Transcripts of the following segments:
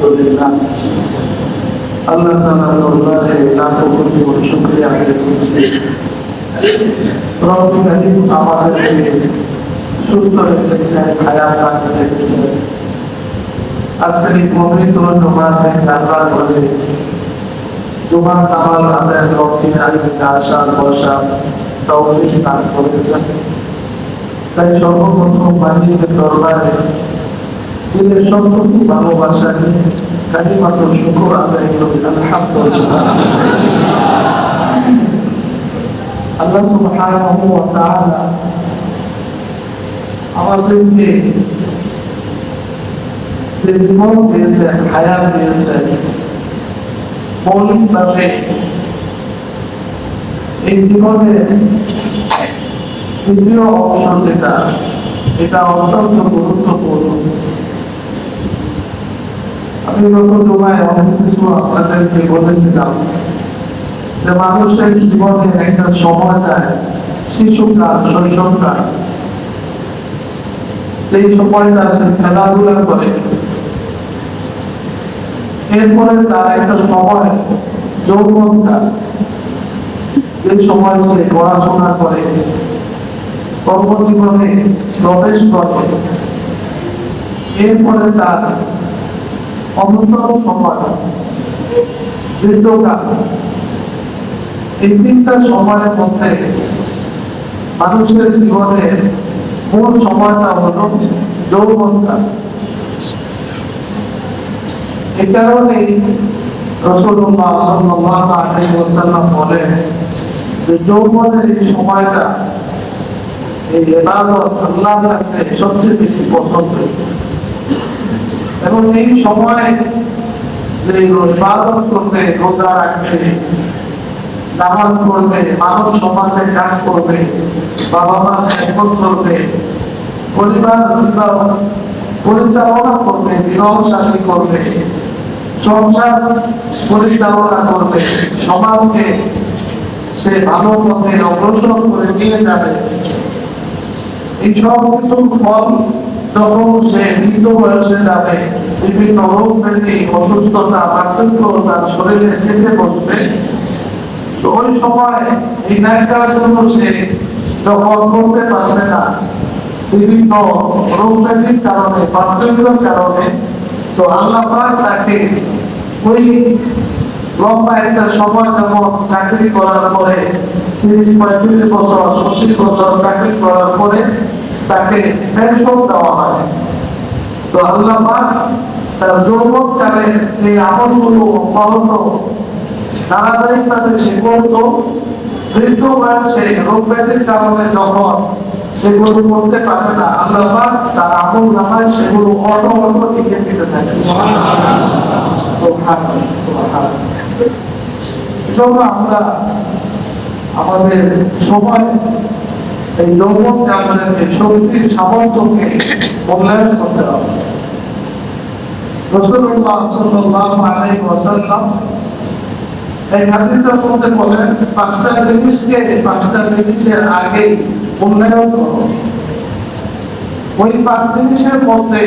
আলহামদুলিল্লাহ আল্লাহ তাআলার দরবারে লাখো কোটি শুকরিয়া আদায় করছি। রব্বুল কারীম আমাদেরকে সুস্থ রেখেছেন, হায়াত রাখতে রেখেছেন। আজকের এই পবিত্র জুমাতে আল্লাহ করে জুমার নামাজ আদায়ের লক্ষ্যে আজকে আসার বসার তৌফিক দান করেছেন। তাই সর্বপ্রথম মালিকের দরবারে দিলের সম্পত্তি ভালোবাসা নিয়ে কালিমাত শুকর আদায় করি আলহামদুলিল্লাহ। আল্লাহ সুবহানাহু ওয়া তাআলা আমাদেরকে যে জীবন দিয়েছেন, হায়াত দিয়েছেন, মৌলিকভাবে এই জীবনের তৃতীয় অংশ যেটা, এটা অত্যন্ত গুরুত্বপূর্ণ। আমি গত জুমায় অনেক কিছু আপনাদেরকে বলেছিলাম যে মানুষের জীবনে একটা সময় যায়, শিশুকাল, শৈশবকাল। সেই সময়টা সে খেলাধুলা করে, এরপরে তার একটা সময় যৌবনকাল, যে সময় সে পড়াশোনা করে, কর্মজীবনে প্রবেশ করে, এরপরে তার অনন্তর সময় বৃদ্ধকাল। এই তিনটা সময়ের মধ্যে মানুষের জীবনের মূল সময়টা হল যৌবনকাল। এই কারণেই রাসূলুল্লাহ সাল্লাল্লাহু আলাইহি ওয়াসাল্লাম বলেন যে যৌবনের এই সময়টা এই ইবাদত আল্লাহর কাছে সবচেয়ে বেশি পছন্দ, এবং এই সময়ে যে ইবাদত করবে, রোজা রাখবে, নামাজ পড়বে, মানব সমাজে কাজ করবে, বাবা মার খেদমত করবে, পরিবার পরিচালনা করবে, বিবাহ শাদী করবে, সংসার পরিচালনা করবে, সমাজকে সে ভালো পথে অগ্রসর করে নিয়ে যাবে। এই সব কিছুর ফল যখন সে মৃত বয়সে যাবে, বিভিন্ন রোগ ব্যাধি, অসুস্থতা, পার্থক্য তার শরীরে চেপে বসবে, তো ওই সময় এই ন্যায়টার জন্য সে যখন করতে পারবে না, বিভিন্ন রোগ ব্যাধির কারণে, পার্থক্যের কারণে, তো আল্লাহ পাক তাকে ওই লম্বা একটা সময় যেমন চাকরি করার পরে ৩০-৩৫ বছর, ২৫ বছর চাকরি করার পরে তাকে পেনশন দেওয়া হয়। তো আল্লাহ পাক তার যৌবনকালে যে আমলগুলো ফলত ধারাবাহিকভাবে সে করতো, বৃদ্ধ বয়সে রোগ ব্যাধির কারণে যখন সেগুলো করতে পারবে না, আল্লাহ পাক তার আমল নামায় সেগুলো অটো লিখে দিতে থাকে। এজন্য আমরা আমাদের সময় এই যৌবনকে, আমাদেরকে শক্তির সামর্থ্যকে মূল্যায়ন করতে হবে। রাসূলুল্লাহ সাল্লাল্লাহু আলাইহি ওয়াসাল্লাম এই হাদিসের মধ্যে বলেন, পাঁচটা জিনিসের আগে মূল্যায়ন করো। ওই ৫ জিনিসের মধ্যে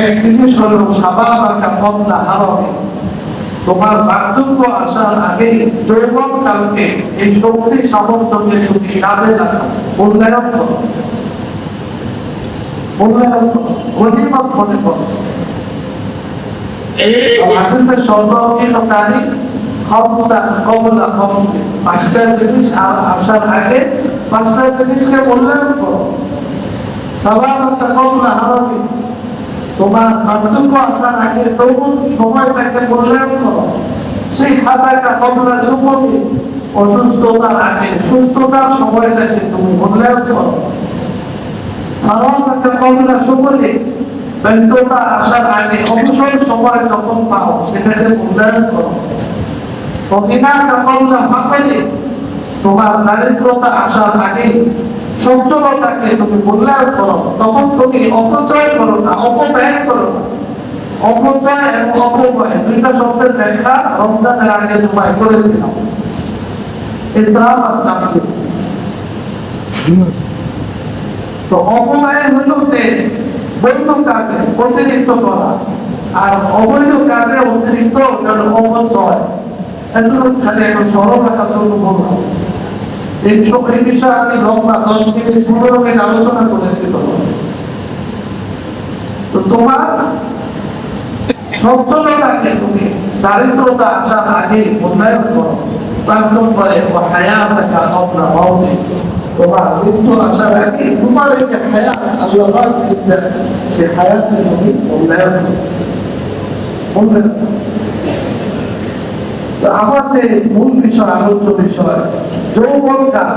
এক জিনিস হলো শাবাবাকা ক্বাবলা হারামি। তোমার বার্ধক্য আসার আগে যৌবনকালকে, এই শক্তি সামর্থ্যকে তুমি কাজে লাগাও, মূল্যায়ন করো, গনিমত মনে করো। হাদিসের সর্বকৃত তারিখ পাঁচটা জিনিস আসার আগে ৫টা জিনিসকে মূল্যায়ন করো। শাবাবাকা ক্বাবলা হারামি, তোমার বার্ধক্য আসার আগে তরুণ সময়টাকে মূল্যায়ন করো। সেই খাতাটা ক্বাবলা সুকমি, অসুস্থতার আগে সুস্থতার সময়টাকে তুমি মূল্যায়ন করো। ফারাগাকা ক্বাবলা শুগলি, ব্যস্ততা আসার আগে অবসর সময় যখন পাও সেটাকে মূল্যায়ন করো। ফকিনাকা ক্বাবলা ফাকরি, তোমার দারিদ্রতা আসার আগে সচ্ছলতাকে তুমি মূল্যায়ন করো। তখন তুমি অপচয় করো না, অপব্যয় করো না। অপচয় এবং অপব্যয় দুইটা শব্দের ব্যাখ্যা রমজানের আগে জুমায় করেছিলাম। ইসরাফ আর তাফসীর। তো অপব্যয় হলো যে বৈধ কাজে অতিরিক্ত করা, আর অবৈধ কাজে অতিরিক্ত অপচয়, এগুলো খালি এখন সরল রাখার জন্য বললাম। এই বিষয়ে আমি লম্বা 10 মিনিট 15 মিনিট আলোচনা করেছি। তো তোমার সচ্ছলতাকে তুমি দারিদ্রতা আসার আগে উন্নয়ন করো। 5 নম্বরে হায়াতাকা ক্বাবলা মাউতিক, তোমার মৃত্যু আসার আগে তোমার এই যে হায়াত আল্লাহ পাক দিয়েছেন, সেই হায়াতের তুমি উন্নয়ন করো। তো আমার যে মূল বিষয়, আলোচ্য বিষয় যৌবনকাল,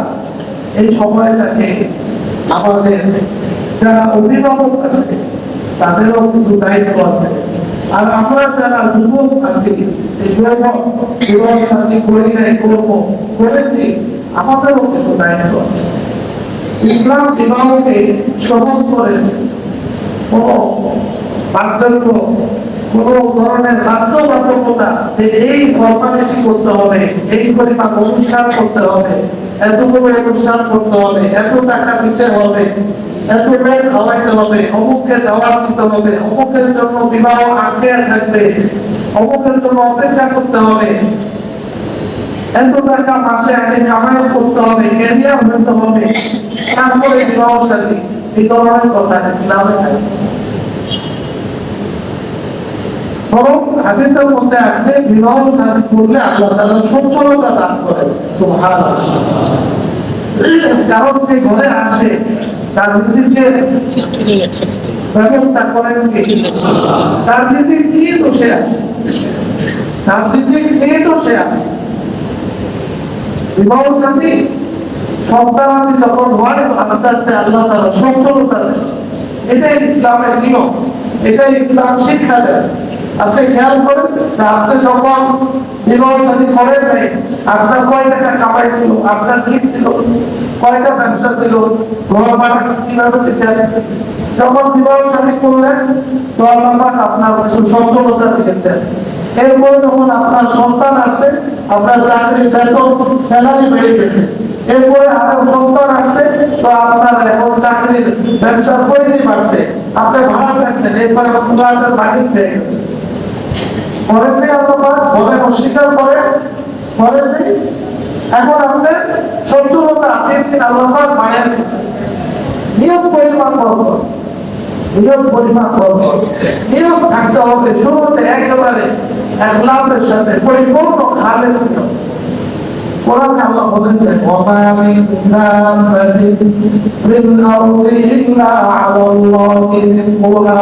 এই সময়টাকে আমাদের যারা অভিভাবক আছে তাদেরও কিছু দায়িত্ব আছে। আর আমরা যারা যুবক আছি, এই যুবক সাথী করি নাই করেছি, আমাদেরও কিছু দায়িত্ব আছে। ইসলাম বিবাহকে সহজ করেছে। কোনো বার্ধক্য, কোন ধরনের বাধ্যবাধকতা যে এই ফরমালিটি করতে হবে, এই পরিমাণ অনুষ্ঠান করতে হবে, এতগুলো অনুষ্ঠান করতে হবে, এত টাকা দিতে হবে, এত লোক খাওয়াইতে হবে, অমুককে দাওয়াত দিতে হবে, অমুকের জন্য বিবাহ আটকে থাকবে, অমুকের জন্য অপেক্ষা করতে হবে, এত টাকা মাসে আগে কামাই করতে হবে, ক্যারিয়ার হতে হবে, তারপরে বিবাহ শাদী, এই ধরনের কথা ইসলামে থাকে। বরং হাদিসের মধ্যে আসছে বিবাহ শাদী করলে আল্লাহ তাআলা সচ্ছলতা দান করেন। সুবহানাল্লাহ। কারণ যে ঘরে আসে তার রিজিকের ব্যবস্থা করেন কে? তার রিজিক নিয়ে তো সে আসে, তার রিজিক নিয়ে তো সে আসে। বিবাহ শাদী সন্তানাদি যখন হয়, আস্তে আস্তে আল্লাহ তাআলা সচ্ছলতা দেন। এটাই ইসলামের নিয়ম, এটাই ইসলাম শিক্ষা দেয়। আপনি খেয়াল করেন, আপনি যখন বিবাহ শাদী করেন নাই, আপনার কয় টাকা কামাই ছিল, আপনার কি ছিল, কয়টা ব্যবসা ছিল, ঘর ভাড়া কিভাবে দিতেন? যখন বিবাহ শাদী করলেন তো আল্লাহ পাক আপনার কিছু সচ্ছলতা দিয়েছেন। এরপরে যখন আপনার সন্তান আসছে, আপনার চাকরির বেতন, স্যালারি বেড়ে গেছে। এরপরে আরো সন্তান আসছে, তো আপনার এখন চাকরির ব্যবসার পরিধি বাড়ছে, আপনি ভাড়া থাকছেন, এরপরে আপনার বাড়ি পেয়ে গেছে। করেন নেই আল্লাহ বলেন, অস্বীকার করেন নেই। এখন আপনার সচ্ছলতা দিন দিন আল্লাহ বাড়িয়ে দিচ্ছে। নিয়ম পরিমাণ করবো, নিয়ম পরিমাণ করবো, নিয়ম থাকতে হবে। শুরুতে একেবারে ইখলাসের সাথে পরিপূর্ণ খালেস নিয়ম। কোরআনে আল্লাহ বলেছেন, ওয়া মা মিন দাব্বাতিন ফিল আরদি ইল্লা আলাল্লাহি রিজকুহা।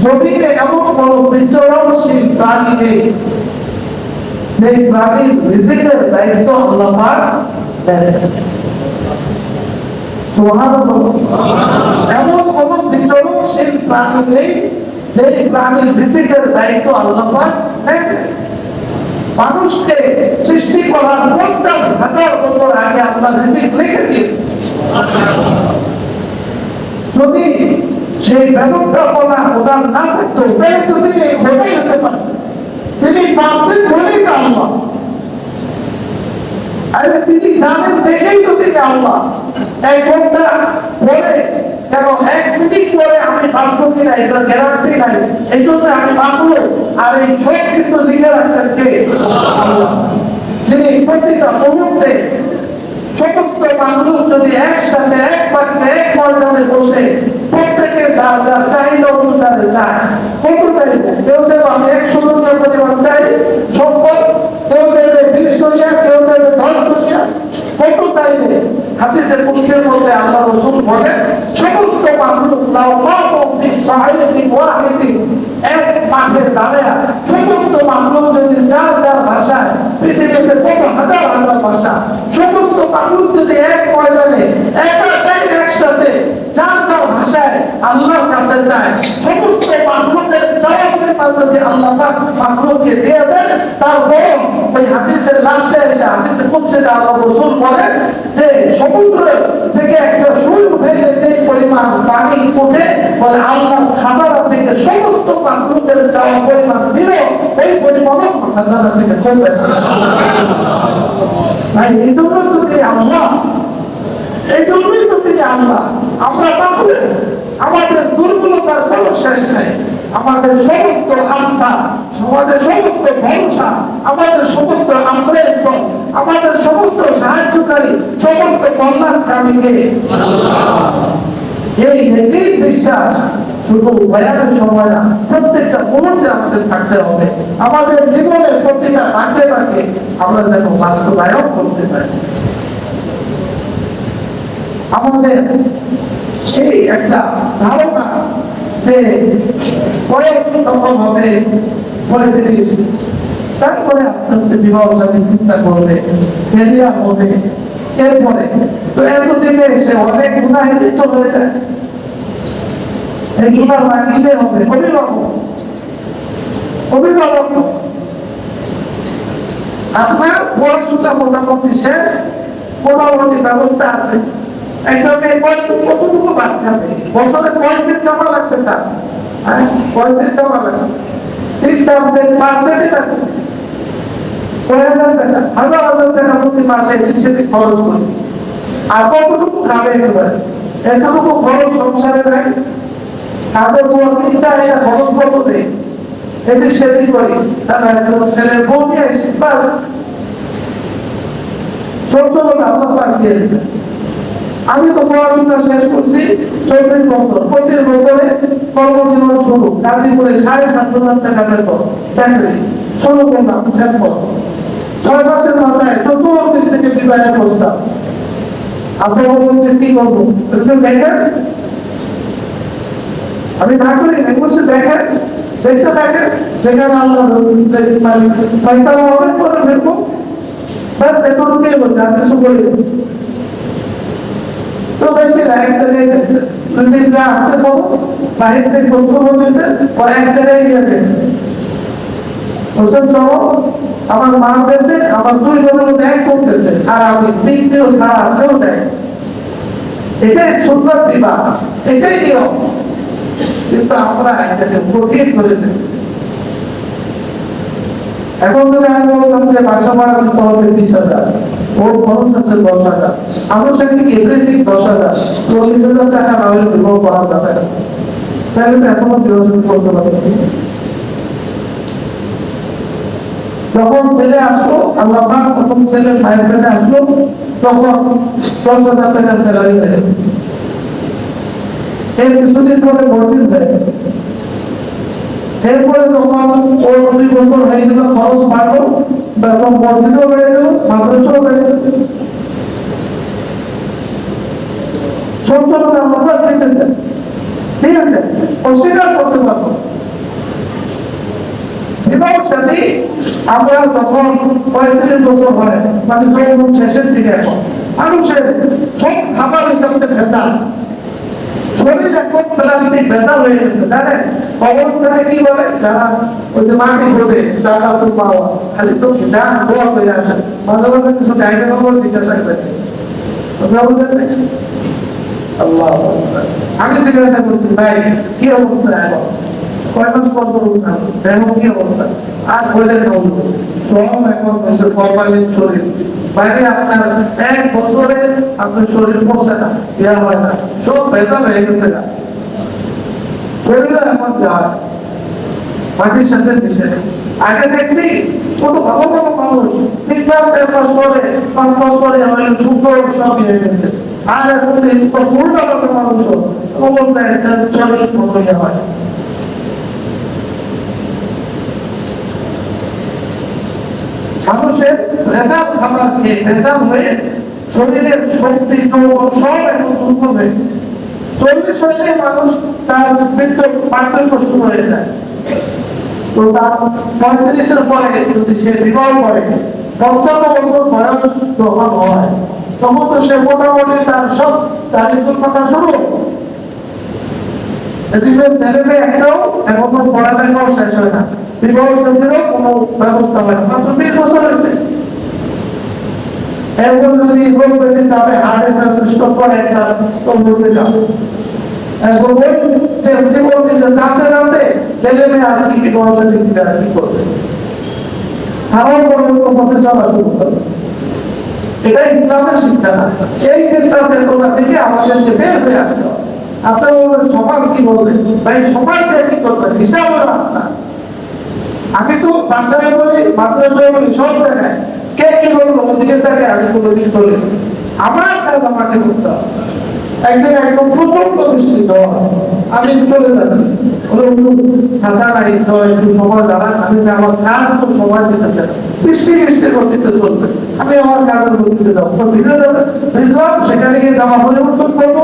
জমিনে এমন কোন বিচরণশীল প্রাণী নেই যে প্রাণীর রিজিকের দায়িত্ব আল্লাহ পাক দেন। সুবহানাল্লাহ। এমন কোন বিচরণশীল প্রাণী নেই যে প্রাণীর রিজিকের দায়িত্ব আল্লাহ পাক দেন। মানুষকে সৃষ্টি করার 50,000 বছর আগে আল্লাহ রিজিক লিখে দিয়েছেন। যদি সেই ব্যবস্থাপনা ওনার না থাকতো, তাহলে তো তিনি ঘটেই হতে পারতেন। তিনি পারছেন বলেই তো আল্লাহ। আরে তিনি জানেন দেখেই তো তিনি আল্লাহ। এই কোনটা বলে কেন 1 মিনিট পরে আমি বাঁচবো কিনা এটা গ্যারান্টি নাই, এই জন্য আমি বাঁচবো। আর এই সব কিছু লিখে রাখছেন কে? আল্লাহ। যিনি প্রতিটা মুহূর্তে সমস্ত মানুষ যদি একসাথে এক পাত্রে এক ময়দানে বসে প্রত্যেকে যার যার চাহিদা অনুসারে চায়, কত চাইবে? কেউ চাইবে আমি 100 দুনিয়া পরিমাণ চাই সম্পদ, কেউ চাইবে 20 দুনিয়া, কেউ চাইবে 10 দুনিয়া, কত চাইবে? হাদিসে কুদসির মধ্যে আল্লাহ রাসূল বলেন, সমস্ত মানুষ লাউ মা'ু ফি সাহিবিন ওয়াহিদিন, এক মাঠে দাঁড়ায় সমস্ত মানুষ যদি যার যার ভাষায়, পৃথিবীতে কত হাজার হাজার ভাষা, সমস্ত মানুষ যদি এক ময়দানে একসাথে যার যার ভাষায় আল্লাহর কাছে যায়, সমস্ত মানুষের চাওয়া পরিমাণ যদি আল্লাহ পাক মানুষকে দিয়ে দেন, তারপর ওই হাদিসের লাস্টে এসে হাদিসে কুদসিতে আল্লাহ রাসূল বলেন যে সমুদ্র থেকে একটা সুই উঠাইলে যে পরিমাণ পানি উঠে, বলে আল্লাহর খাজানা থেকে সমস্ত মানুষের চাওয়া পরিমাণ দিল, ওই পরিমাণ খাজানা থেকে কমবে না। ভাই এই জন্য তো তিনি আল্লাহ, এই জন্যই তো তিনি আল্লাহ। আমরা তাহলে আমাদের দুর্বলতার কোনো শেষ নাই। আমাদের সমস্ত আস্থা, আমাদের সমস্ত ভরসা, আমাদের সমস্ত আশ্রয়স্থল, আমাদের সমস্ত সাহায্যকারী, সমস্ত কল্যাণকামীকে এই একই বিশ্বাস শুধু ভয়ানের সময় না, প্রত্যেকটা মুহূর্তে আমাদের থাকতে হবে। আমাদের জীবনের প্রতিটা বাঁকে বাঁকে আমরা যেন বাস্তবায়ন করতে পারি। আমাদের সেই একটা ধারণা যে বয়স তখন হবে 35, তারপরে আস্তে আস্তে বিবাহ চিন্তা করবে, ক্যারিয়ার হবে, এরপরে তো এতদিনে এসে অনেক গুণায় লিপ্ত হয়ে যায়। এই গুণার মানিতে হবে অভিভাবক আপনার পড়াশোনা মোটামুটি শেষ, মোটামুটি ব্যবস্থা আছে। একটা মেয়ে কতটুকু বাদ খাবে, বছরে পয়সের জমা লাগতে চান, পয়সের জমা লাগবে 3-4 সেট 5 সেটই লাগবে, 1000 টাকা 1000 টাকা প্রতি মাসে সেটি খরচ করি। আর কতটুকু খাবে একেবারে, এতটুকু খরচ সংসারে নাই। তাদের তিনটা এটা খরচ কত দেয়, এদিক সেদিক করি, তারা একজন ছেলের বউ নিয়ে আসি, বাস সচ্ছলতা আল্লাহ পাক দিয়ে দেবেন। আমি তো পড়াশোনা শেষ করছি 24 বছর, 25 বছরে কর্মজীবন শুরু, গাজীপুরে 7,500 টাকা বেতন চাকরি শুরু করলাম। এরপর 6 মাসের মাথায় চতুর্দিক থেকে বিবাহের প্রস্তাব। আপনি বলবেন কি করবো, দেখেন আমি না করি এক বছর দেখেন, দেখতে থাকেন, যেখানে আল্লাহ ফয়সালা হবে করে ফেলবো, বাস এতটুকুই বলছে, আর কিছু বলি তো বেশি না। এক জায়গায় গেছে, যা আছে বলো বাহির থেকে বন্ধু বলতেছে, পরে এক জায়গায় গিয়ে গেছে হোসেন চলো আমার মা গেছে, আমার 2 বোনের মধ্যে এক করতেছে, আর আমি 3 ছাড়া কেউ যায়। এটাই সুন্দর বিবাহ, এটাই নিয়ম। কিন্তু আমরা এটাকে কঠিন করে দিই। এখন যদি আমি বলতাম যে বাসা ভাড়া দিতে হবে 20,000, ওর খরচ আছে 10,000, আনুষঙ্গিক এভরিথিং 10,000, 40,000 টাকা না হলে বিবাহ করা যাবে না, তাহলে তো এখনো বিরোধী করতে পারবে। যখন ছেলে আসলো, আল্লাহ পাক প্রথম ছেলে ভাইয়ের পেটে আসলো, তখন 10,000 টাকা স্যালারি দেয়। এর কিছুদিন পরে ভর্তি দেয়। এরপরে যখন ওর 2 বছর হয়ে গেল, খরচ বাড়লো, তখন ভর্তিও বেড়ে গেল, মাদ্রাসাও বেড়ে গেল। ছোট ছোট আমরা দিতেছে, ঠিক আছে, অস্বীকার করতে পারবো। এবং সাথে আমরা যখন 35 বছর হয়, মানে যখন শেষের দিকে, এখন মানুষের সব খাবার হিসাবে ভেজাল, শরীর এখন প্লাস্টিক ভেজাল হয়ে গেছে, জানেন অবস্থানে কি বলে, যারা ওই যে মাটি খোঁজে, যারা তো পাওয়া খালি তো যা দোয়া করে আসে, মাঝে মাঝে কিছু জায়গা খবর জিজ্ঞাসা করে তোমরা বুঝলেন। আল্লাহ আমি জিজ্ঞাসা করছি, ভাই কি অবস্থা এখন, কয় মাস পর করুন না, এখন কি অবস্থা, আর বলে সব এখন হয়েছে ফরমালিন শরীর, বাইরে আপনার 1 বছরে আপনার শরীর পৌঁছে না, দেওয়া হয় না, সব ভেজাল হয়ে গেছে না, শরীরে এখন যায় মাটির সাথে মিশে। আগে দেখছি কত ভালো ভালো মানুষ 3 মাস 4 মাস পরে 5 মাস পরে আমাদের শুক্র সব হয়ে গেছে, আর এখন পূর্ণ মানুষ অবস্থায় চলে ভোগে হয়। মানুষের ভেজাল খাবার খেয়ে ভেজাল হয়ে শরীরের শক্তি যৌবন সব এখন দুর্বল হয়ে গেছে। 40 হইলে মানুষ তার মৃত্যু পার্থক্য শুরু হয়ে যায়। তো তার 35-এর পরে যদি সে বিবাহ করে, 55 বছর বয়স যখন হয়, তখন তো সে মোটামুটি তার সব দারিদ্র কথা শুরু। এদিকে ছেলে মেয়ে একটাও এখনো পড়ালেখাও শেষ হয় না, বিবাহ শাদীরও কোনো ব্যবস্থা হয় না, মাত্র 20 বছর হয়েছে। এরপর যদি রোগ পেতে যাবে, হার্ট অ্যাটাক, স্ট্রোক করে একটা, তো বসে যাবে। এখন ওই যে জীবন দিয়ে জানতে জানতে ছেলে মেয়ে আর কি বিবাহ শাদী দিতে আর কি করবে, আমার পর্যন্ত পথে চলা শুরু করবে। এটা ইসলামের শিক্ষা না। এই চিন্তা চেতনা থেকে আমাদেরকে বের হয়ে আসতে হবে। আপনার বলবেন সমাজ কি বলবে, ভাই সমাজ দিয়ে কি করবেন হিসাব হলো আপনার। আমি তো বাসায় বলি, মাদ্রাসায় বলি, সব জায়গায় কে কি বলবো ওদিকে থাকে, আমি কোনোদিন চলে আমার কাজ আমাকে করতে হবে। একদিন একদম প্রচন্ড বৃষ্টি ঝড়, আমি চলে যাচ্ছি, ছাতা নাই তো একটু সময় দাঁড়ান, আমি আমার কাজ তো সময় দিতেছে না, বৃষ্টির গতিতে চলবে, আমি আমার কাজের গতিতে যাবো, তো ভিজে যাবে, ভিজলাম, সেখানে গিয়ে জামা পরিবর্তন করবো,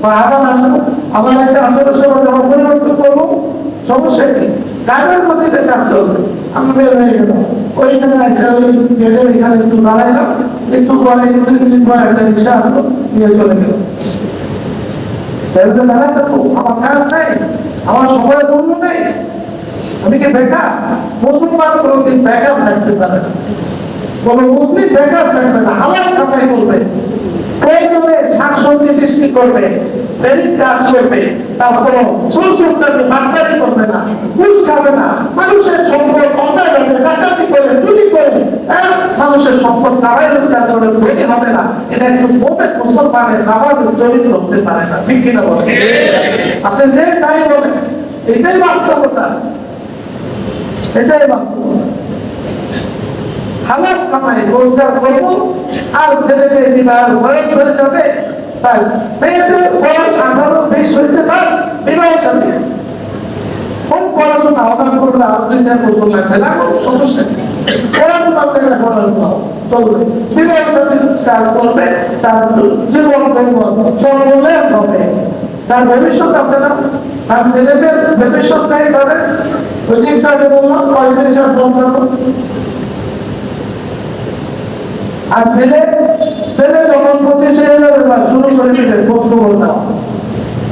বা আবার আসবো, আবার এসে আসরের সময় জামা পরিবর্তন করবো, সমস্যা কি? কাজের গতিতে কাজ চলবে। আমি বের হয়ে গেলাম, ওইখানে এসে ওই গেটের এখানে একটু দাঁড়াইলাম, একটু পরে 2 মিনিট পর একটা রিক্সা আসলো, নিয়ে চলে গেল। আমার কাজ নাই, আমার সময় বন্ধ নেই, আমি কি বেকার? মুসলমান কোনদিন বেকার থাকতে পারে না, কোন মুসলিম বেকার থাকবে না, হালাল কামাই করবে, প্রয়োজনে শাকসবজি বিক্রি করবে, বেরিক কাজ করবে, তারপর বাচ্চারি করবে না, ঘুষ খাবে না, মানুষের সম্পদ অন্যায় হবে, ডাকাতি করে, চুরি করে, মানুষের সম্পদ কামাই রোজগার করে ধনী হবে না। এটা একজন মোমেন মুসলমানের নামাজের চরিত্র হতে পারে না, ঠিক কিনা বলেন? আপনি যে তাই বলেন, এটাই বাস্তবতা, এটাই বাস্তবতা। হালাল কামাই রোজগার করবো, আর ছেলেকে বিবাহ বয়স হয়ে যাবে, মেয়েদের বয়স 18-20 হয়েছে, বাস বিবাহ সাথে খুব পড়াশোনা অনার্স করলে আরো 2-4 বছর লাগবে না, কোনো সমস্যা নেই, পড়াশোনা চাইলে পড়াশোনা চলবে, বিবাহ সাথে কাজ করবে, তার জীবন সব বলে হবে, তার ভবিষ্যৎ আছে না, তার ছেলেদের ভবিষ্যৎ নেই তাদের, ওই যে একটু আগে বললাম 35 আর 55। আর ছেলে যখন 25 হয়ে যাবে শুরু করে দিবে প্রশ্ন করতে হবে,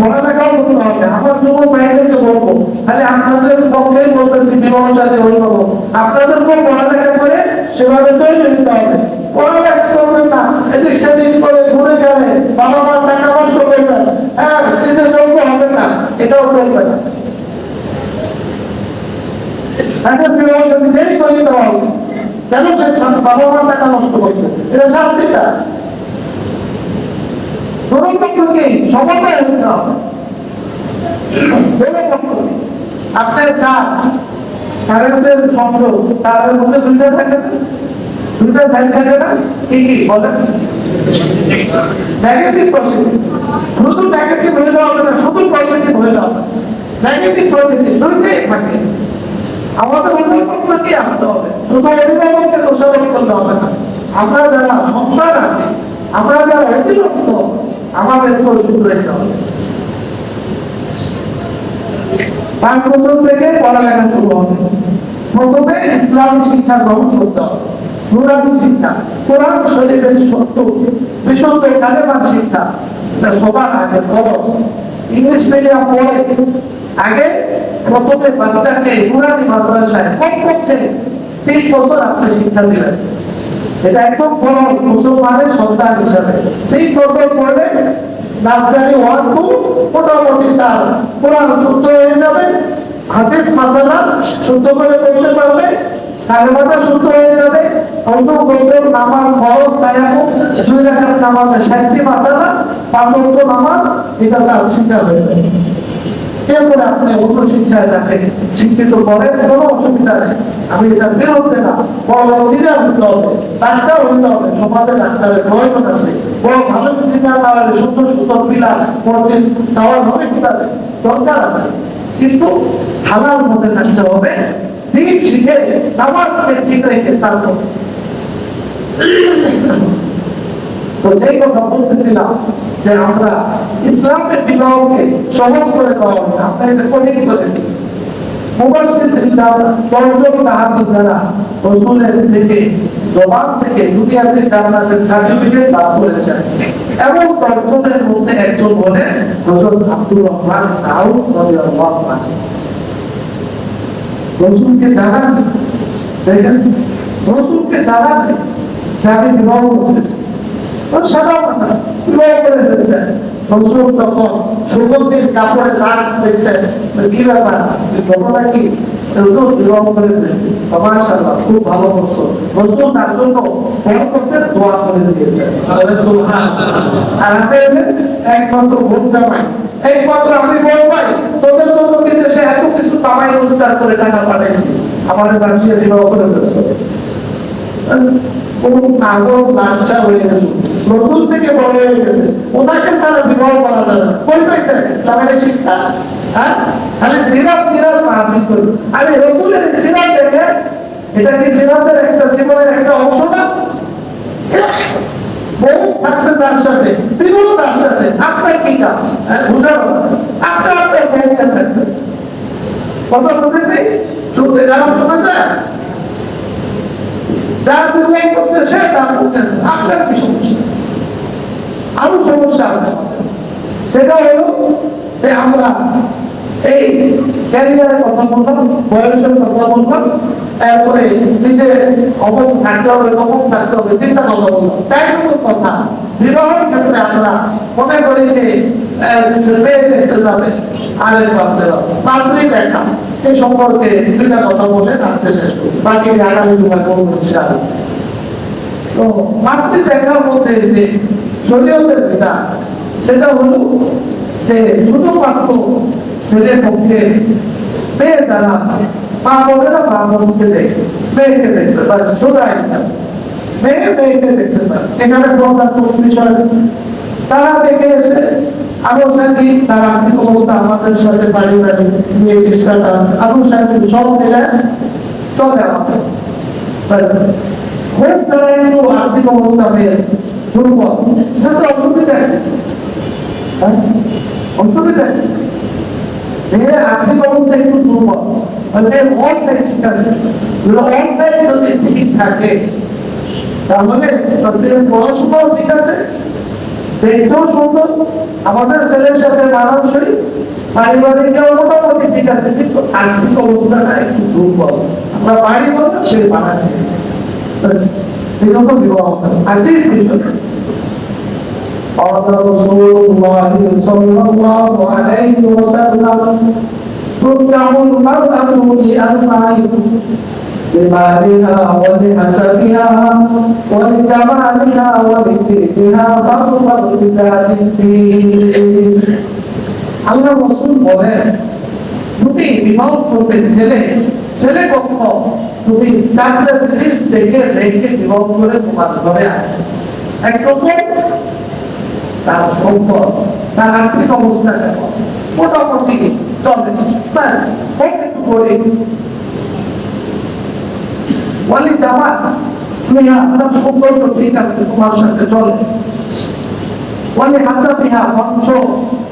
পড়ালেখাও করতে হবে। আমার যুবক ভাইদেরকে বলবো, খালি আপনাদের পক্ষেই বলতেছি বিবাহ সাথে অভিভাবক, আপনাদেরকেও পড়ালেখা করে সেভাবে তৈরি হতে হবে। পড়ালেখা করবেন না, এদিক সেদিক করে ঘুরে গেলে বাবা মার টাকা নষ্ট করবেন, নিজের যোগ্য হবে না, এটাও চলবে না। এখন বিবাহ যদি দেরি করে দেওয়া হবে, কেন সে বাবা মার টাকা নষ্ট করছে, এটা শাস্তিটা। দোনো পক্ষকে সমন্বয় হতে হবে, দোনো পক্ষকে। আপনার কাজ কারেন্টের সংযোগ, তার মধ্যে 2টা থাকে না, 2টা সাইড থাকে না, কি কি বলেন? নেগেটিভ পজিটিভ, শুধু নেগেটিভ হয়ে যাওয়া হবে না, শুধু পজিটিভ হয়ে যাওয়া হবে, নেগেটিভ পজিটিভ 2টাই থাকে। আমাদের অভিভাবককে আসতে হবে, শুধু অভিভাবককে দোষারোপ করতে হবে না। আমরা যারা সন্তান আছি, আমরা যারা অধীনস্থ, আমাদেরকেও শুধরাইতে হবে। 5 বছর থেকে পড়ালেখা শুরু হবে। প্রথমে ইসলামী শিক্ষা গ্রহণ করতে হবে, নুরানি শিক্ষা, কোরআন শরীফের সত্য বিশুদ্ধ কালেমার শিক্ষা, এটা সবার আগে খরচ। ইংলিশ মিডিয়াম পড়ে আগে প্রথমে বাচ্চাকে নুরানি মাদ্রাসায় কমপক্ষে 3 বছর আপনি শিক্ষা দিলেন, এটা একদম ফরজ মুসলমানের সন্তান হিসাবে। 3 বছর পরে নার্সারি 1-2 মোটামুটি তার কোরআন শুদ্ধ হয়ে যাবে, হাদিস মাসালা শুদ্ধ করে বলতে পারবে, কালেমাটা শুদ্ধ হয়ে যাবে, অন্তত গোসল নামাজ ফরজ তায়াম্মুম 2 রাকাত নামাজে 60টি মাসালা, 5 ওয়াক্ত নামাজ, এটা তার শিক্ষা হয়ে যাবে। এরপরে আপনি অন্য শিক্ষায় তাকে শিক্ষিত করেন, কোনো অসুবিধা নেই, আমি এটা বিরুদ্ধে না। বড় ইঞ্জিনিয়ার হতে হবে, ডাক্তার হতে হবে, সমাজে ডাক্তারের প্রয়োজন আছে, বড় ভালো ইঞ্জিনিয়ার না হলে সুন্দর সুন্দর পিলার মসজিদ দেওয়া হবে, কিভাবে দরকার আছে, কিন্তু হালাল মধ্যে থাকতে হবে, দিন শিখে নামাজকে ঠিক রেখে তারপর। তো যেই কথা বলতেছিলাম যে আমরা ইসলামের বিবাহকে সহজ করে দেওয়া হয়েছে, আমরা এটা কঠিন করে দিচ্ছি। মুবাশশির যারা 10 জন সাহাবী যারা রাসূলের থেকে জবান থেকে দুনিয়াতে জান্নাতের সার্টিফিকেট লাভ করেছেন, এবং 10 জনের মধ্যে একজন হলেন হযরত আব্দুর রহমান আউফ রাদিয়াল্লাহু আনহু। রাসূলকে জানান, দেখেন রাসূলকে জানান যে আমি বিবাহ করতেছি, সাদা কথা বিবাহ করে ফেলেছেন। রাসূল তখন সুগন্ধির কাপড়ে দাগ দেখছেন, কি ব্যাপার, ঘটনা কি? রাসূল বিবাহ করে ফেলেছে, মাশাআল্লাহ খুব ভালো করছো। রাসূল তার জন্য বরকতের দোয়া করে দিয়েছেন, সুবহানাল্লাহ। আর আপনি একমাত্র ভোট জামাই এই পত্র আমি বলবাই তোদের জন্য বিদেশে এত কিছু কামাই রোজগার করে টাকা পাঠাইছি, আমাদের মানুষের বিবাহ করে দিয়েছে। কোন নাগর বাচ্চা হয়ে গেছে, রসুল থেকে বড় হয়ে গেছে, ওনাকে ছাড়া বিবাহ করা যাবে না। কই পাইছে ইসলামের শিক্ষা? হ্যাঁ, খালি সিরাত সিরাত মাহফিল করি। আমি রসুলের সিরাত দেখে, এটা কি সিরাতের একটা জীবনের একটা অংশ না? বউ থাকবে তার সাথে, বিবাহ তার সাথে, আপনার কি কাজ? বুঝাবো আপনার আপনার বউকে থাকবে, কত বুঝে নেই, শুনতে যারা শোনা যায়, যার বিবাহ করছে সে তার বুঝেন, আপনার কি সমস্যা? আরো সমস্যা আছে, সেটা হলো যে আমরা এই ক্যারিয়ারের কথা বললাম, বয়সের কথা বললাম, তারপরে নিজে অমুক থাকতে হবে, তমুক থাকতে হবে, তিনটা কথা বললাম। 4 নম্বর কথা, বিবাহের ক্ষেত্রে আমরা মনে করি যে মেয়ে দেখতে যাবে, আরেক ভাবতে হবে পাত্রী দেখা, এই সম্পর্কে 2টা কথা বলে আজকে শেষ করি, বাকি আগামী সময় বলবো ইনশাআল্লাহ। তো পাত্রী দেখার মধ্যে যে শরীয়তের বিধান, সেটা হলো যে শুধুমাত্র ছেলের পক্ষে মেয়ে যারা আছে, মা বোনেরা মা বোনকে দেখবে, মেয়েকে দেখবে, বাস সোজা একদম মেয়ে মেয়েকে দেখতে পারে। এখানে প্রধান বিষয় তারা দেখে এসে আনুষঙ্গিক তার আর্থিক অবস্থা আমাদের সাথে পারিবারিক নিয়ে বিস্তারটা আছে, আনুষঙ্গিক সব মিলে চলে আমাদের। খুব তারা একটু আর্থিক অবস্থা মেয়ে দুর্বল, তাতে অসুবিধা নেই, অসুবিধা নেই। মেয়ের আর্থিক অবস্থা একটু দুর্বল, মানে অল সাইড ঠিক আছে, অল সাইড যদি ঠিক থাকে তাহলে তাদের পড়াশোনাও ঠিক আছে, দেখতেও সুন্দর, আমাদের ছেলের সাথে মানানসই, পারিবারিকও মোটামুটি ঠিক আছে, কিন্তু আর্থিক অবস্থাটা একটু দুর্বল। আমরা বাড়ি বলতে সে বানাতে এরকম বিবাহ আজই বিষয়। قال رسول الله صلى الله عليه وسلم ترجع المرأة لأربع: لمالها ولحسبها ولجمالها ولدينها فاظفر بذات الدين। আল্লাহ রাসূল বলেন, তুমি বিবাহ করতে ছেলে পক্ষ তুমি 4টা জিনিস দেখে বিবাহ করে তোমার ঘরে আসে। এক নম্বর তার সম্পদ, তার আর্থিক অবস্থা কেমন, মোটামুটি চলে, ব্যাস একটু করে বলে জামা তুমি আপনার সৌন্দর্য ঠিক আছে, তোমার সাথে চলে, বলে হাসা বিহা বংশ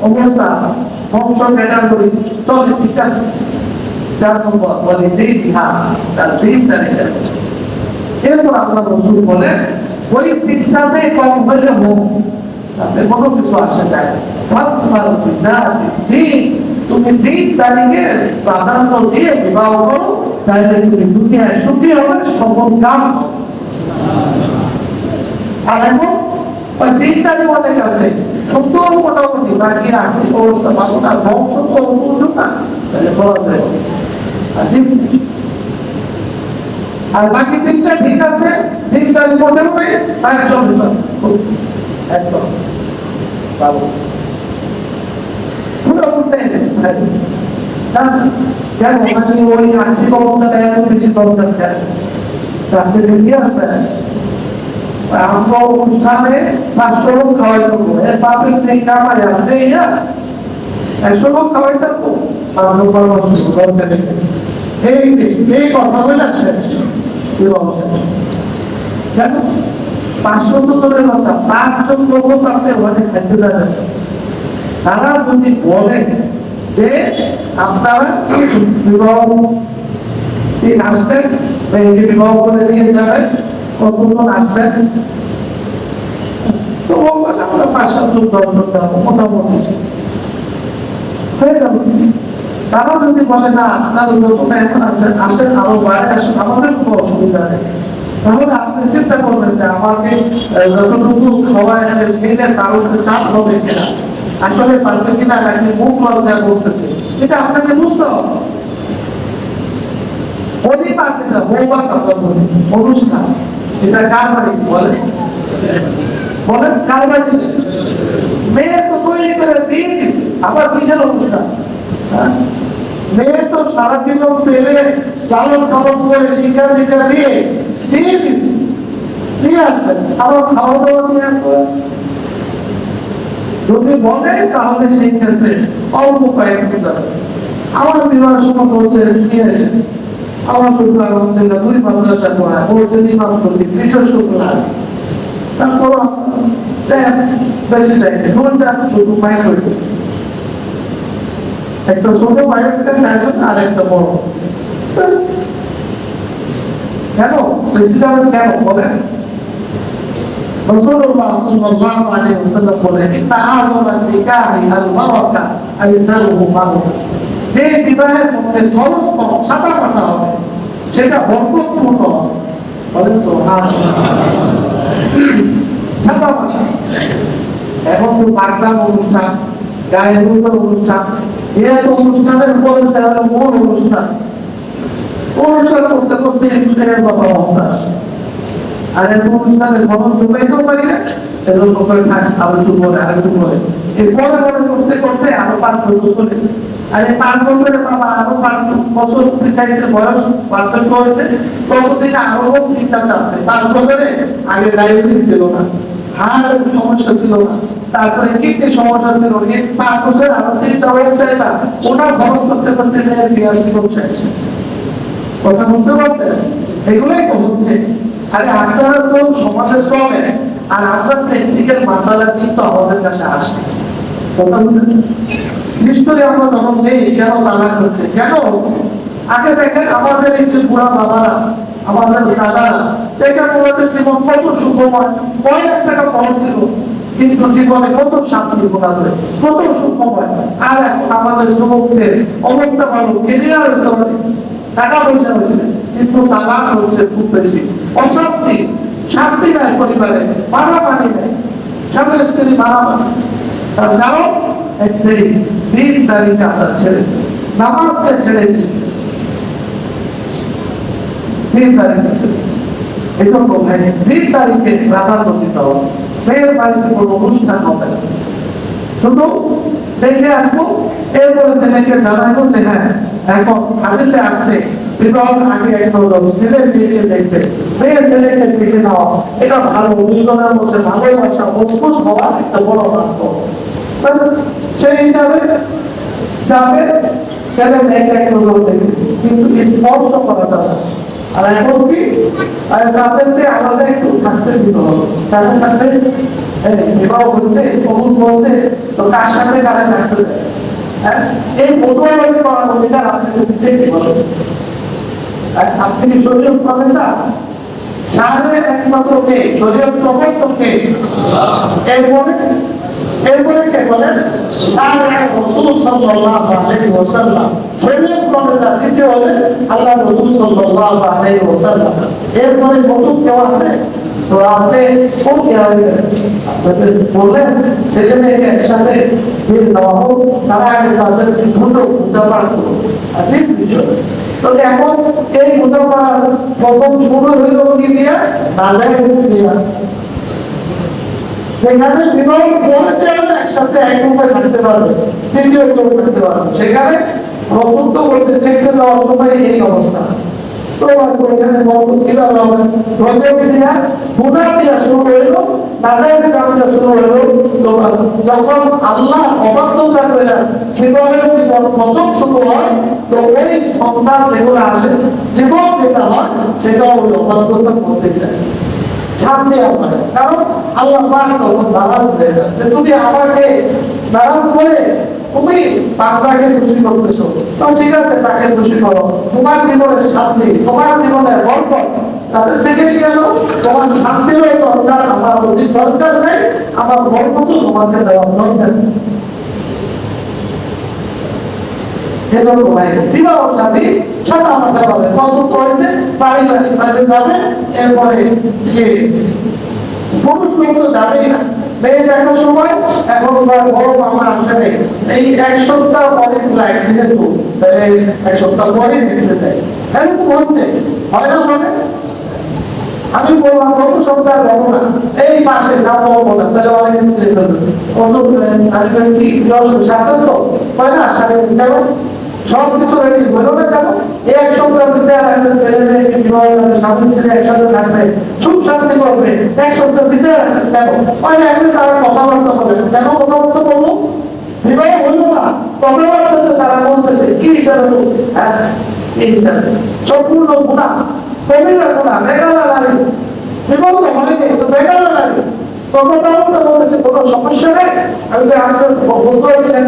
অবস্থা, বংশ ক্যাটাগরি চলে, ঠিক আছে। 4 নম্বর বলে দিন, তার দিন তারিখা। এরপর আল্লাহ রাসূল বলে ওই 3টাতে কম হইলে হোক, তাতে কোনো কিছু আসে যায়, তুমি দিন তারিখে প্রাধান্য দিয়ে বিবাহ করো, তাহলে তুমি দুনিয়ায় সুখী হবে, সফল কাম। আর এখন ওই 3 তারিখ অনেক আছে, সুন্দর মোটামুটি, বাকি আর্থিক অবস্থা ভালো না, বংশ তো অনুযোগ না, তাহলে বলা যায় আর বাকি 3টা ঠিক আছে, 3 তারিখ মধ্যে হবে, একদম একদম বাবু পুরো উঠে গেছে। কেন আপনি ওই আর্থিক অবস্থাটা এত বেশি দরকার কেন? রাত্রে দিয়ে আসবে, আমরা অনুষ্ঠানে 500 লোক খাওয়াই দেবো, এর বাপের থেকে কামাই আছে 100 লোক খাওয়াই থাকবো, এই কথা বলে শেষ। কেন 500 তো দূরের কথা, 5 জন লোক আপনি ওখানে খাইতে যাবেন, তারা যদি বলে যে আপনারা বিবাহ আসবেন, বিবাহ করে নিয়ে যাবেন, কতজন আসবেন, তো আমরা 5-7 জন দর্শক যাবো মোটামুটি হয়ে যাবো। তারা যদি বলে না আপনারা যত এখন আছেন আসেন, আরো বাইরে আসেন, আমাদের কোনো অসুবিধা নেই, তাহলে আপনি চিন্তা করবেন যে আমাকে যতটুকু খাওয়ায় নিলে তার উপরে চাপ হবে কিনা, আসলে পারবে কিনা, নাকি মুখ লজ্জা করতেছে, এটা আপনাকে বুঝতে হবে। পরিবার যেটা বৌবার কথা বলি, অনুষ্ঠান, এটা কার বাড়ি বলে, বলেন কার বাড়ি? মেয়ে তো তৈরি করে দিয়ে দিচ্ছে, আবার কিসের অনুষ্ঠান? হ্যাঁ? মেয়ে তো সারা জীবন পেলে লালন পালন করে শিক্ষা দীক্ষা দিয়ে দিয়েছি, দিয়ে আসবেন, আবার খাওয়া দাওয়া নিয়ে যদি বলে তাহলে সেই ক্ষেত্রে অল্প কয়েকটি যাবে। আমার বিবাহ সময় বলছে নিয়েছে, আমার শুধু আলহামদুলিল্লাহ 2 মাদ্রাসা পড়ায়, বলছে ইমাম প্রতি পৃথক শুক্রবার, তারপর বেশি চাইছে দুটা শুধু মায়ের হয়েছে, একটা ছোট মায়ের চাইছেন আর একটা বড়। কেন বেশি যাবে কেন বলেন? রাসূলুল্লাহ সাল্লাল্লাহু আলাইহি ওয়াসাল্লাম বলেন, তাআযামা নিকাহি আল-বারাকা আইসারুহু বারাকা। যে বিবাহের মধ্যে খরচ কম, ছাতা পাতা হবে, সেটা বরকতপূর্ণ হবে। বলেন সুবহানাল্লাহ। ছাতা পাতা এখন তো বাগদান অনুষ্ঠান, গায়ে হলুদের অনুষ্ঠান, এত অনুষ্ঠানের পরে তাহলে মূল অনুষ্ঠান করতে করতে অনুষ্ঠানের কথা অভ্যাস, আর এক অনুষ্ঠানের খবর শুকাইতেও পারি না, এজন্য করে থাক আরো একটু পরে আর একটু পরে, এই পরে পরে করতে করতে আরো 5 বছর চলে গেছে। আর এই 5 বছরে বাবা আরো 5 বছর প্রিসাইজের বয়স পার্থক্য হয়েছে, ততদিনে আরো চিন্তা চাচ্ছে। 5 বছরে আগে ডায়াবেটিস ছিল না, হার্টের সমস্যা ছিল না, তারপরে কিডনির সমস্যা ছিল, এই 5 বছর আরো চিন্তা হচ্ছে না, ওনার খরচ করতে করতে বিয়ার জীবন শেষ। কথা বুঝতে পারছেন? এগুলোই তো হচ্ছে। আরে আপনারা তো সমাজে চলে, আর আপনার প্র্যাকটিক্যাল মাসালা কিন্তু আমাদের কাছে আসে। কথা বুঝতে নিশ্চয়ই আমরা যখন নেই কেন তালাক হচ্ছে, কেন হচ্ছে? আগে দেখেন আমাদের এই যে বুড়া বাবারা, আমাদের দাদারা, দেখেন ওনাদের জীবন কত সুখময়, কয়েক টাকা খরচ ছিল, কিন্তু জীবনে কত শান্তি ওনাদের, কত সুখময়। আর এখন আমাদের যুবকদের অবস্থা ভালো, কেরিয়ার হয়েছে, টাকা পয়সা হয়েছে, কিন্তু তালাক হচ্ছে খুব বেশি, অশান্তি, শান্তি নাই পরিবারে, মারামারি নাই, স্বামী স্ত্রী মারামারি। তার কারণ একটাই, দিন তারিখে আমরা ছেড়ে দিয়েছি, নামাজকে ছেড়ে দিয়েছি, দিন তারিখে এরকম দিন তারিখে প্রাধান্য দিতে হবে। মেয়ের বাড়িতে কোনো অনুষ্ঠান হবে না, শুধু দেখে আসবো, এরপরে ছেলেকে জানাবো যে হ্যাঁ এখন হাদিসে আসছে বিবাহের আগে একজন লোক ছেলে মেয়েকে দেখবে, মেয়ে ছেলেকে দেখে নেওয়া, এটা ভালো, দুজনের মধ্যে ভালোবাসা মজবুত হওয়া একটা বড় বাক্য। সেই হিসাবে যাবে, ছেলে মেয়েকে একজন লোক দেখবে, কিন্তু স্পর্শ করা যাবে। আর এখন কি, আর তাদেরকে আলাদা একটু থাকতে দিতে হবে, তাদের থাকতে বিবাহ হয়েছে, কবুল করছে, তো কার সাথে কারে থাকতে দেয়? হ্যাঁ, এই মতবাদ করার অধিকার আপনাকে দিচ্ছে কি বলেন? আপনি কি শরীয়ত পাবেন না? সাহায্যে একমাত্র কে? শরীয়ত প্রবর্তক কে? এরপরে কে বলেন? সাহায্যে রাসূল সাল্লাল্লাহু আলাইহি ওয়াসাল্লাম। শরীয়ত প্রবর্তক দ্বিতীয় হলেন আল্লাহ রাসূল সাল্লাল্লাহু আলাইহি ওয়াসাল্লাম। এরপরে কত কেউ আছে? তো আপনি কোন আপনাদের বললেন ছেলে মেয়েকে একসাথে বিয়ে দেওয়া হোক, তারা আগে তাদের দুটো পূজাপাঠ করুন, ঠিক বিষয়। তো এখন এই পূজাপাঠ প্রথম শুরু হইল কি দিয়া? রাজাকে দিয়া, সেখানে বিবাহ পরে চাইলে একসাথে এক রূপে থাকতে পারবে, তৃতীয় কেউ থাকতে পারবে, সেখানে রসুদ্ধ করতে দেখতে যাওয়ার সময় এই অবস্থা। তো ওখানে কিভাবে হবে? রসের ক্রিয়া, গুনাহ ক্রিয়া শুরু হইল, নাজায়েজ কামটা শুরু হইল। তো যখন আল্লাহ অবাধ্যতা করে বিবাহের জীবন প্রথম শুরু হয়, তো ওই সন্তান যেগুলো আসে, জীবন যেটা হয় সেটা ওই অবাধ্যতার মধ্যে যায়, শান্তি আপনার। কারণ আল্লাহ পাক তখন নারাজ হয়ে যায় যে তুমি আমাকে নারাজ করে তুমি বান্দাকে খুশি করতেছো, তো ঠিক আছে তাকে খুশি করো, তোমার জীবনের শান্তি, তোমার জীবনের বরকত তাদের থেকে গেল, তোমার শান্তিরও দরকার, আমার অধিক দরকার নেই, আমার বরকতও তোমাকে দেওয়ার দরকার নেই। এজন্য ভাই বিবাহ সাথী সাদা মাথা হবে, পছন্দ হয়েছে পারিবারিক ভাবে যাবে, এরপরে যে পুরুষ লোক তো যাবেই না, মেয়ে দেখার সময় এখন বড় মামা আসলে এই 1 সপ্তাহ পরে ফ্লাইট যেহেতু 1 সপ্তাহ পরে দেখতে যায়, এরকম হচ্ছে, হয় না? মানে আমি বললাম কত সপ্তাহ যাবো না, এই পাশে যাবো বলে তাহলে অনেক ছেলে ফেলবে কত আমি কি শাসন তো হয় না সাড়ে কেন সব কিছু রেডি হলো না কেন এক সপ্তাহ পিছিয়ে রাখবেন ছেলে মেয়েকে বিবাহ করবে স্বামী স্ত্রী একসাথে থাকবে সুখ শান্তি করবে এক সপ্তাহ পিছিয়ে রাখছেন কেন হয় না একদিন তারা কথাবার্তা বলে কেন কথাবার্তা বললো বিবাহ হইল না কথাবার্তাতে তারা বলতেছে কি হিসাবে এই হিসাবে সম্পূর্ণ গুণা কবিরা গুণা বেগালা নারী বিবাহ তো হয়নি তো বেগালা নারী কথাবার্তা বলতেছে কোনো সমস্যা নেই আমি আপনার বন্ধু দিলেন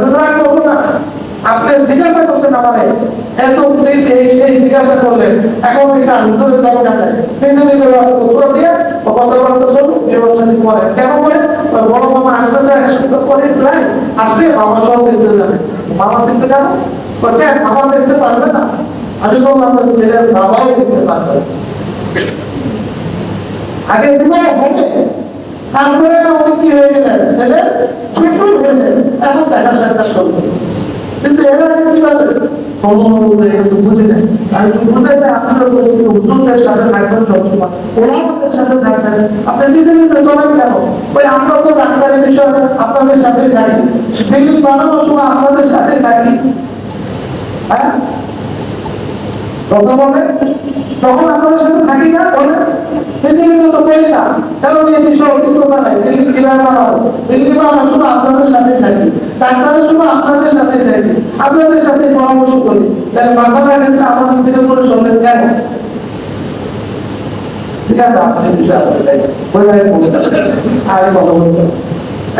আপনার বন্ধুটা আপনি জিজ্ঞাসা করছেন আমারে এত সেই জিজ্ঞাসা করলেন এখন এসে হুজুরের দরকার নেই কিন্তু নিজের উত্তর দিয়ে কথাবার্তা শুনুন ব্যবস্থা করে কেন করে বড় মামা আসতে যায় এক সপ্তাহ পরে আসলে বাবা সব দেখতে যাবে বাবা দেখতে যাবো বাবা দেখতে পারবে না আমি বললাম ছেলের বাবাও দেখতে পারবে আগে বিবাহ হবে তারপরে উনি কি হয়ে গেলেন ছেলে শ্বশুর হলেন এখন দেখা সাক্ষাৎ শুরু কিন্তু এরা কিভাবে বুঝে নেয় আর বুঝে নেয় আপনারা বলছি হুজুরদের সাথে থাকবেন সবসময় ওলামাদের সাথে থাকবেন আপনি নিজে নিজে চলেন কেন ওই আমরা তো ডাক্তারের বিষয় আপনাদের সাথে যাই বিল্ডিং বানানোর সময় আপনাদের সাথে থাকি হ্যাঁ কথা বলে তখন আপনাদের সাথে থাকি না বলে নিজে নিজে তো বলি না কারণ এই বিষয়ে অভিজ্ঞতা নাই দিল্লি কিভাবে বানাবো দিল্লি বানানোর সময় আপনাদের সাথে থাকি ডাক্তারের সময় আপনাদের সাথে থাকি আপনাদের সাথে পরামর্শ করি তাহলে মাসালার ক্ষেত্রে আমাদের থেকে করে চললেন কেন ঠিক আছে আপনাদের বিষয়ে আপনাদের ওইভাবে বলতে আগে কথা বলতে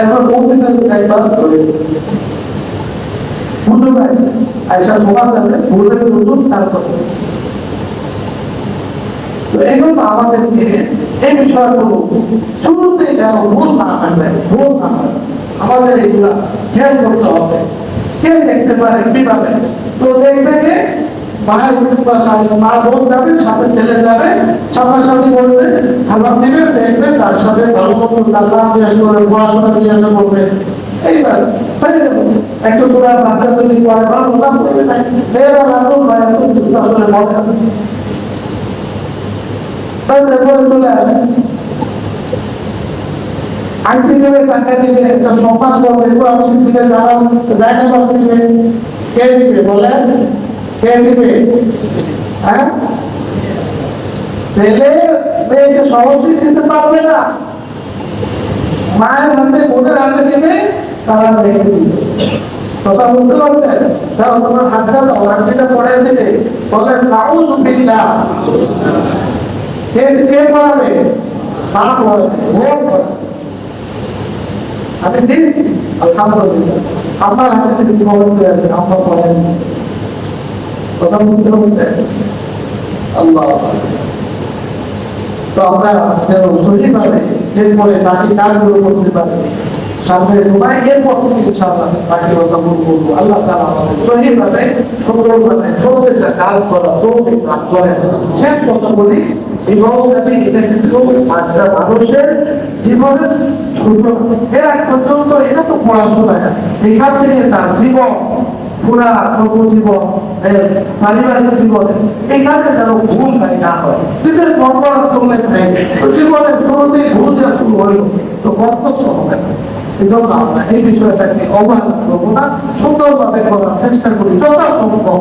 এখন কোন বিষয়ে একবার করে বুঝতে পারি আইসা ফোকাস আছে ভুলে শুধু তার কথা তো এগুলো আমাদেরকে এই বিষয়গুলো শুরুতে যেন ভুল না হয় আমাদের এগুলা খেয়াল করতে হবে কে দেখতে পারে কিভাবে তো দেখবে যে মা বোন যাবে সাথে ছেলে যাবে সামনাসামনি করবে সালাম দিবে দেখবে তার সাথে ভালো মতো আল্লাহ জিজ্ঞাসা করবে পড়াশোনা জিজ্ঞাসা করবে এইবার একটা সুরা বাচ্চা তৈরি করে ভালো না করবে না মেয়েরা লাগলো আসলে মনে চলে আসে আইটি দেবে টাকা দিবে একটা সমাজ করবে কোরআন দিবে জায়গা দিবে কে দিবে বলে কে দিবে হ্যাঁ ছেলে মেয়েকে সহজেই দিতে পারবে না মায়ের হাতে বোনের হাতে দিবে তারা রেখে দিবে কথা বুঝতে পারছেন তারা তোমার হাতটা দাও হাতটা পড়ে দিবে বলে নাউযু বিল্লাহ কে পড়াবে মা পড়াবে বোন পড়াবে আমি দিয়েছি আলহামদুলিল্লাহ আমার হাতে থেকে জীবন করে আছে আমরা পড়াই কথা বুঝতে পারছেন আল্লাহ তো আমরা যেন সঠিকভাবে এরপরে বাকি কাজগুলো করতে পারি সামনে সময় এরপর থেকে ইনশাআল্লাহ বাকি কথা বলবো আল্লাহ তাআলা আমাদের সঠিকভাবে সুন্দরভাবে প্রত্যেকটা কাজ করা তৌফিক দান করেন শেষ কথা বলি এই ব্যবস্থাটি এটা কিন্তু মানুষের জীবনের ছোট এর আগ পর্যন্ত এটা তো পড়াশোনা এখান থেকে তার জীবন পুরা কর্মজীবন পারিবারিক জীবনে এখানে যেন ভুল নাই না হয় নিজের কর্ম করলে নাই জীবনের শুরুতেই ভুল দেওয়া শুরু হইল তো কর্তব্য হবে না এই জন্য আমরা এই বিষয়টাকে অবহেলা করবো না সুন্দরভাবে করার চেষ্টা করি যথাসম্ভব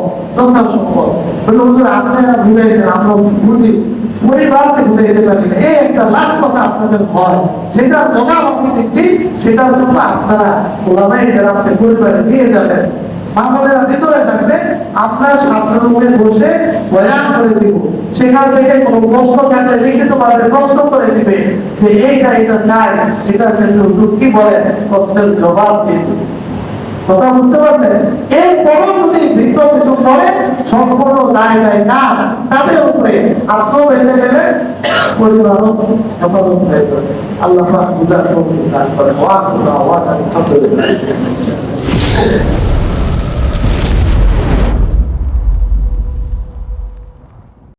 আপনারা বুঝাইছেন আমরা বুঝি পরিবারকে বুঝাইতে পারি না এই একটা লাস্ট কথা আপনাদের হয় সেটা জবাব আমি দিচ্ছি সেটার জন্য আপনারা ওলামায়ে কেরামকে পরিবারে নিয়ে যাবেন আমাদের ভিতরে থাকবে আপনার সাধারণ রুমে বসে বয়ান করে দিব সেখান থেকে কোনো প্রশ্ন থাকলে লিখিত ভাবে প্রশ্ন করে দিবে যে এইটা এটা চাই সেটার ক্ষেত্রে কি বলে প্রশ্নের জবাব দিয়ে দিবে কথা বুঝতে পারছেন এরপরও যদি ভিন্ন কিছু করে সম্পূর্ণ দায় দেয় না তাদের উপরে আশ্রয় বেঁচে গেলে পরিবারও হেফাজত হয়ে যাবে আল্লাহ বুঝার দান করে ওয়া আলহামদুলিল্লাহ